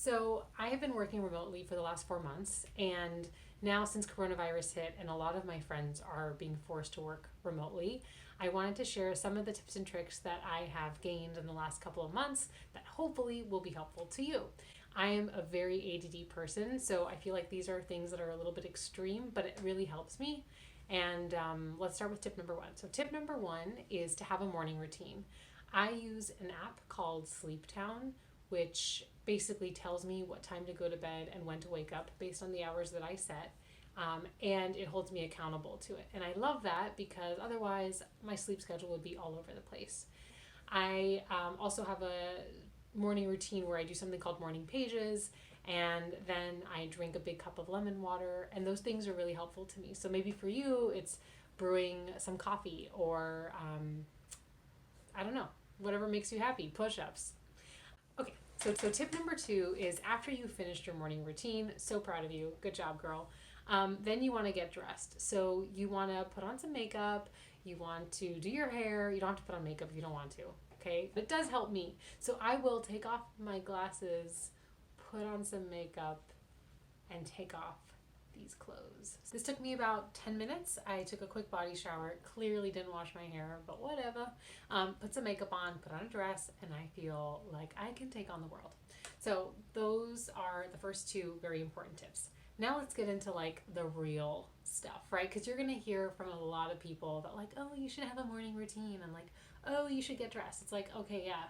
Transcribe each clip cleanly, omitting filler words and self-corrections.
So I have been working remotely for the last 4 months, and now since coronavirus hit and a lot of my friends are being forced to work remotely, I wanted to share some of the tips and tricks that I have gained in the last couple of months that hopefully will be helpful to you. I am a very ADD person, so I feel like these are things that are a little bit extreme, but it really helps me. And let's start with tip number one. So, tip number one is to have a morning routine. I use an app called Sleep Town, which basically tells me what time to go to bed and when to wake up based on the hours that I set. And it holds me accountable to it. And I love that because otherwise my sleep schedule would be all over the place. I also have a morning routine where I do something called morning pages, and then I drink a big cup of lemon water, and those things are really helpful to me. So maybe for you, it's brewing some coffee or I don't know, whatever makes you happy, push ups. Okay, so tip number two is after you finished your morning routine, so proud of you, good job, girl. Then you want to get dressed. So you want to put on some makeup, you want to do your hair. You don't have to put on makeup if you don't want to, okay? But it does help me. So I will take off my glasses, put on some makeup, and take off these clothes. This took me about 10 minutes. I took a quick body shower, clearly didn't wash my hair, but whatever. Put some makeup on, put on a dress, and I feel like I can take on the world. So those are the first two very important tips. Now let's get into like the real stuff, right? Because you're gonna hear from a lot of people that like, oh, you should have a morning routine, and like, oh, you should get dressed. It's like, okay, yeah,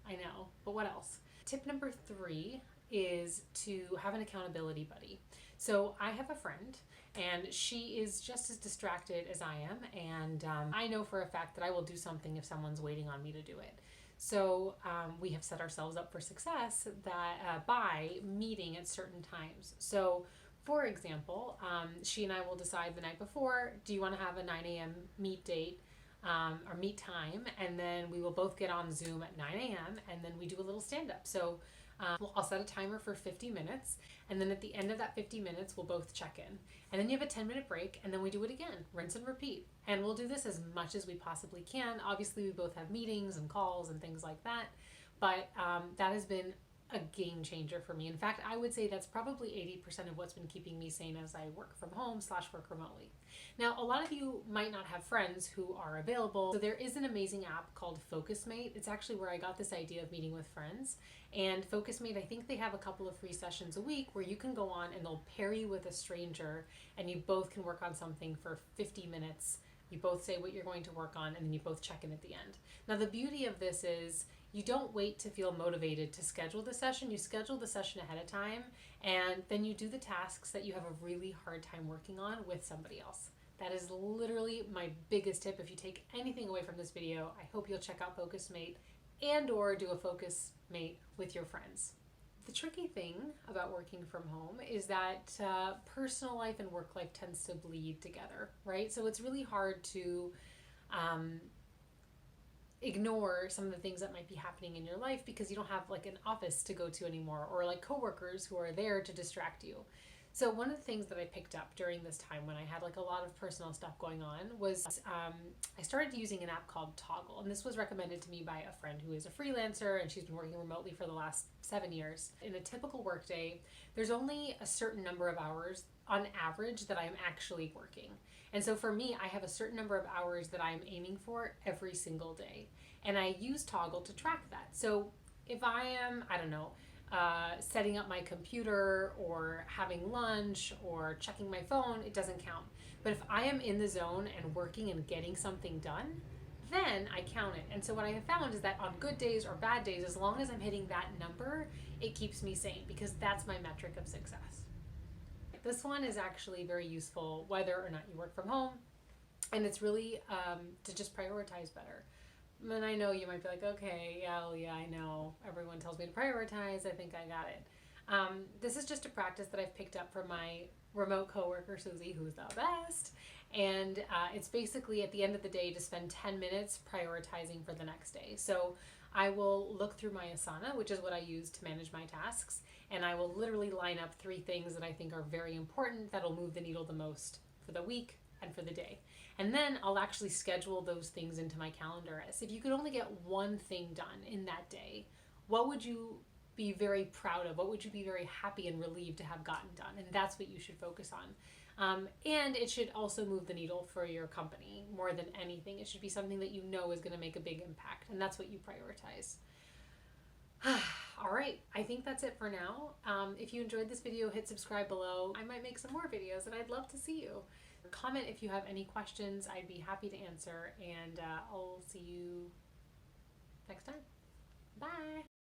I know, but what else? Tip number three is to have an accountability buddy. So I have a friend, and she is just as distracted as I am, and I know for a fact that I will do something if someone's waiting on me to do it. So we have set ourselves up for success that by meeting at certain times. So for example, she and I will decide the night before, do you want to have a 9 a.m. meet date or meet time? And then we will both get on Zoom at 9 a.m. and then we do a little stand up. So I'll set a timer for 50 minutes. And then at the end of that 50 minutes, we'll both check in. And then you have a 10-minute break, and then we do it again, rinse and repeat. And we'll do this as much as we possibly can. Obviously, we both have meetings and calls and things like that. But that has been a game changer for me. In fact, I would say that's probably 80% of what's been keeping me sane as I work from home / work remotely. Now, a lot of you might not have friends who are available. So there is an amazing app called FocusMate. It's actually where I got this idea of meeting with friends. And FocusMate, I think they have a couple of free sessions a week where you can go on and they'll pair you with a stranger and you both can work on something for 50 minutes. You both say what you're going to work on, and then you both check in at the end. Now, the beauty of this is you don't wait to feel motivated to schedule the session. You schedule the session ahead of time, and then you do the tasks that you have a really hard time working on with somebody else. That is literally my biggest tip. If you take anything away from this video, I hope you'll check out FocusMate and or do a FocusMate with your friends. The tricky thing about working from home is that personal life and work life tends to bleed together, right? So it's really hard to ignore some of the things that might be happening in your life because you don't have like an office to go to anymore or like coworkers who are there to distract you. So one of the things that I picked up during this time when I had like a lot of personal stuff going on was I started using an app called Toggle. And this was recommended to me by a friend who is a freelancer, and she's been working remotely for the last 7 years. In a typical workday, there's only a certain number of hours on average that I'm actually working. And so for me, I have a certain number of hours that I'm aiming for every single day. And I use Toggle to track that. So if I am, I don't know, setting up my computer or having lunch or checking my phone, it doesn't count. But if I am in the zone and working and getting something done, then I count it. And so what I have found is that on good days or bad days, as long as I'm hitting that number, it keeps me sane because that's my metric of success. This one is actually very useful whether or not you work from home, and it's really to just prioritize better. And I know you might be like, okay, yeah, I know. Everyone tells me to prioritize. I think I got it. This is just a practice that I've picked up from my remote coworker, Susie, who's the best. And it's basically at the end of the day to spend 10 minutes prioritizing for the next day. So I will look through my Asana, which is what I use to manage my tasks, and I will literally line up 3 things that I think are very important that'll move the needle the most for the week and for the day. And then I'll actually schedule those things into my calendar as if you could only get one thing done in that day, what would you be very proud of? What would you be very happy and relieved to have gotten done? And that's what you should focus on. And it should also move the needle for your company more than anything. It should be something that you know is going to make a big impact, and that's what you prioritize. All right, I think that's it for now. If you enjoyed this video, hit subscribe below. I might make some more videos, and I'd love to see you. Comment if you have any questions. I'd be happy to answer, and I'll see you next time. Bye.